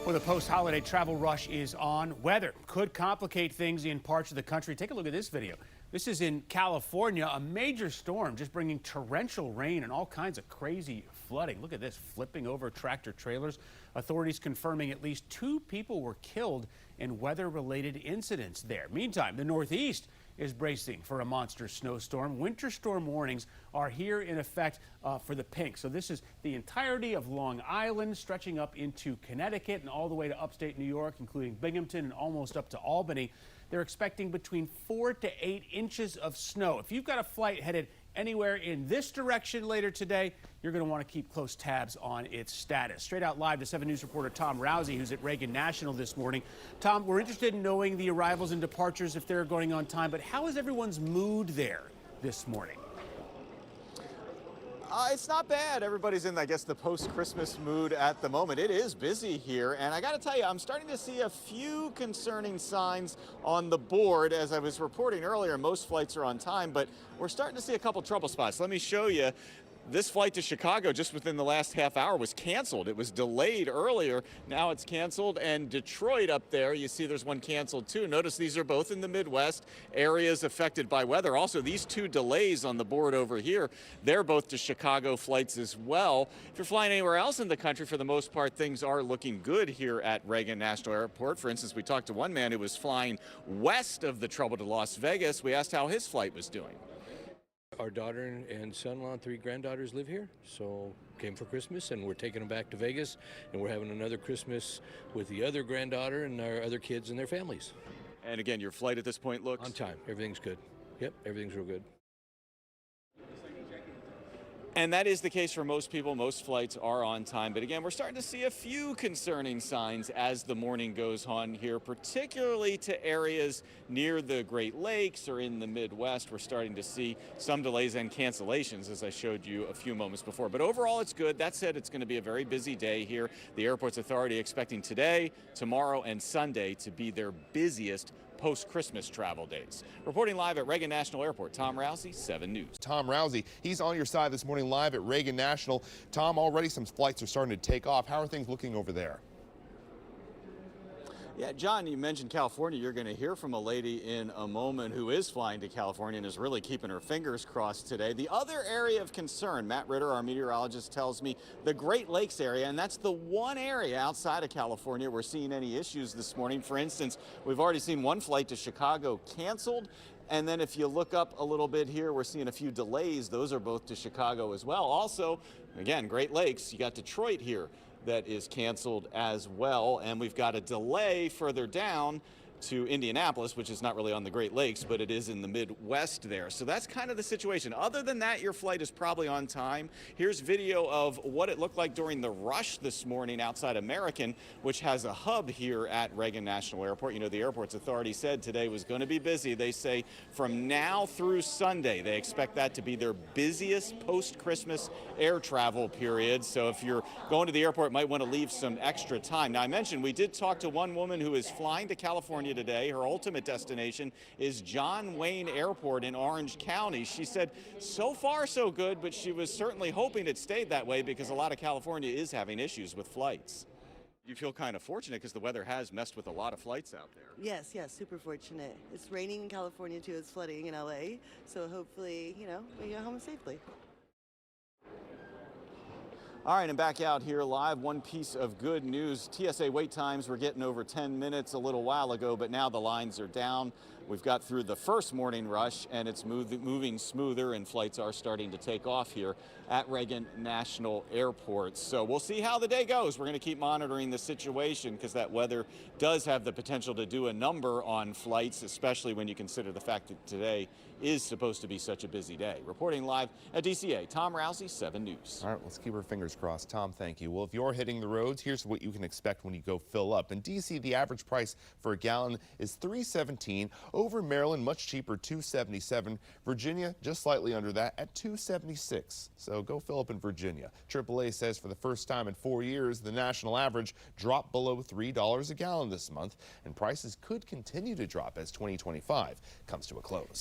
Well, the post-holiday travel rush is on. Weather could complicate things in parts of the country. Take a look at this video. This is in California, a major storm just bringing torrential rain and all kinds of crazy flooding. Look at this, flipping over tractor trailers. Authorities confirming at least 2 people were killed in weather-related incidents there. Meantime, the Northeast is bracing for a monster snowstorm. Winter storm warnings are here in effect for the pink. So this is the entirety of Long Island, stretching up into Connecticut and all the way to upstate New York, including Binghamton and almost up to Albany. They're expecting between 4 to 8 inches of snow. If you've got a flight headed anywhere in this direction later today, you're going to want to keep close tabs on its status. Straight out live to 7 News reporter Tom Rousey, who's at Reagan National this morning. Tom, we're interested in knowing the arrivals and departures if they're going on time, but how is everyone's mood there this morning? It's not bad. Everybody's in, I guess, the post-Christmas mood at the moment. It is busy here, and I got to tell you, I'm starting to see a few concerning signs on the board. As I was reporting earlier, most flights are on time, but we're starting to see a couple trouble spots. Let me show you. This flight to Chicago just within the last half hour was canceled. It was delayed earlier. Now it's canceled. And Detroit up there, you see there's one canceled too. Notice these are both in the Midwest, areas affected by weather. Also, these 2 delays on the board over here, they're both to Chicago flights as well. If you're flying anywhere else in the country, for the most part, things are looking good here at Reagan National Airport. For instance, we talked to one man who was flying west of the troubled Las Vegas. We asked how his flight was doing. Our daughter and son-in-law and 3 granddaughters live here, so came for Christmas, and we're taking them back to Vegas, and we're having another Christmas with the other granddaughter and our other kids and their families. And again, your flight at this point looks? On time. Everything's good. Yep, everything's real good. And that is the case for most people. Most flights are on time. But again, we're starting to see a few concerning signs as the morning goes on here, particularly to areas near the Great Lakes or in the Midwest. We're starting to see some delays and cancellations, as I showed you a few moments before. But overall, it's good. That said, it's going to be a very busy day here. The airport's authority expecting today, tomorrow, and Sunday to be their busiest post-Christmas travel days. Reporting live at Reagan National Airport, Tom Rousey, 7 News. Tom Rousey, he's on your side this morning live at Reagan National. Tom, already some flights are starting to take off. How are things looking over there? Yeah, John, you mentioned California. You're going to hear from a lady in a moment who is flying to California and is really keeping her fingers crossed today. The other area of concern, Matt Ritter, our meteorologist, tells me the Great Lakes area, and that's the one area outside of California we're seeing any issues this morning. For instance, we've already seen one flight to Chicago canceled. And then if you look up a little bit here, we're seeing a few delays. Those are both to Chicago as well. Also, again, Great Lakes, you got Detroit here that is canceled as well. And we've got a delay further down to Indianapolis, which is not really on the Great Lakes, but it is in the Midwest there. So that's kind of the situation. Other than that, your flight is probably on time. Here's video of what it looked like during the rush this morning outside American, which has a hub here at Reagan National Airport. You know, the airport's authority said today was going to be busy. They say from now through Sunday, they expect that to be their busiest post-Christmas air travel period. So if you're going to the airport, might want to leave some extra time. Now, I mentioned we did talk to one woman who is flying to California today. Her ultimate destination is John Wayne Airport in Orange County. She said so far so good, but she was certainly hoping it stayed that way because a lot of California is having issues with flights. You feel kind of fortunate because the weather has messed with a lot of flights out there. Yes, super fortunate. It's raining in California too. It's flooding in LA. So hopefully, we get home safely. All right, and back out here live, one piece of good news. TSA wait times were getting over 10 minutes a little while ago, but now the lines are down. We've got through the first morning rush, and it's moving smoother, and flights are starting to take off here at Reagan National Airport. So we'll see how the day goes. We're going to keep monitoring the situation because that weather does have the potential to do a number on flights, especially when you consider the fact that today is supposed to be such a busy day. Reporting live at DCA, Tom Rousey, 7 News. All right, let's keep our fingers crossed. Tom, thank you. Well, if you're hitting the roads, here's what you can expect when you go fill up. In D.C., the average price for a gallon is $3.17. Over Maryland, much cheaper, $2.77. Virginia, just slightly under that at $2.76. So go fill up in Virginia. AAA says for the first time in 4 years, the national average dropped below $3 a gallon this month, and prices could continue to drop as 2025 comes to a close.